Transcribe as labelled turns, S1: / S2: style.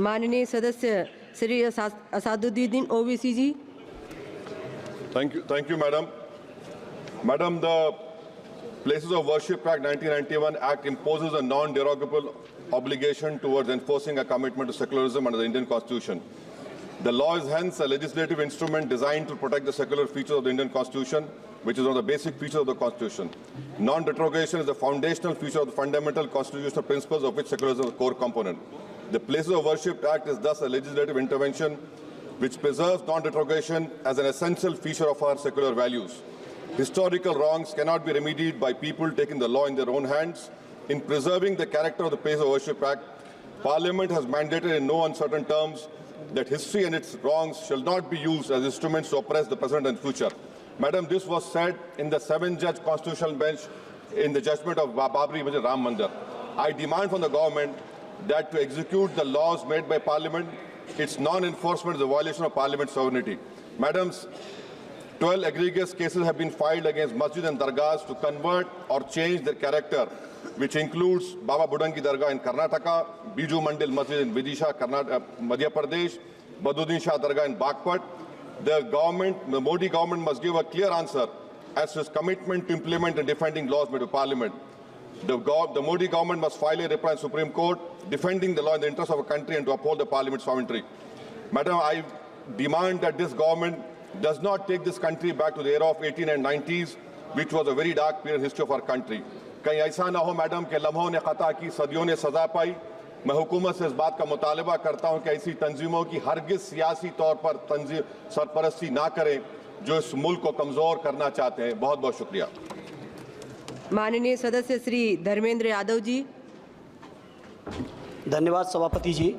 S1: माननीय सदस्य श्री असादुद्दीन ओवैसी जी।
S2: Thank you, madam. Madam, the Places of Worship Act 1991 Act imposes a non-derogable obligation towards enforcing a commitment to secularism under the Indian Constitution. The law is hence a legislative instrument designed to protect the secular features of the Indian Constitution, which is one of the basic features of the Constitution. Non-derogation is the foundational feature of the fundamental constitutional principles of which secularism is a core component. The Places of Worship Act is thus a legislative intervention which preserves non-derogation as an essential feature of our secular values. Historical wrongs cannot be remedied by people taking the law in their own hands. In preserving the character of the Places of Worship Act, Parliament has mandated in no uncertain terms that history and its wrongs shall not be used as instruments to oppress the present and future. Madam, this was said in the 7-judge constitutional bench in the judgment of Babri Masjid Ram Mandir. I demand from the government that to execute the laws made by Parliament, its non-enforcement is a violation of Parliament's sovereignty. Madams, 12 egregious cases have been filed against masjid and dargahs to convert or change their character, which includes Baba Budangi Dargah in Karnataka, Biju Mandil Masjid in Vidisha, Madhya Pradesh, Baduddin Shah Dargah in Bagpat. The Modi government must give a clear answer as to its commitment to implement and defending laws made by Parliament. The Modi government must file a reply in Supreme Court defending the law in the interest of a country and to uphold the Parliament's sovereignty. Madam, I demand that this government does not take this country back to the era of 18 and 90s, which was a very dark period in the history of our country. कहीं ऐसा ना हो madam कि लम्हों ने खता की, सदियों ने सजा पाई। मैं हुकूमत से इस बात का मुतालबा करता हूं कि ऐसी तंजीमों की हरगिज सियासी तौर पर सरपरस्ती ना करें जो इस मुल्क को कमजोर करना चाहते हैं। बहुत बहुत शुक्रिया।
S1: माननीय सदस्य श्री धर्मेंद्र यादव जी।
S3: धन्यवाद सभापति जी।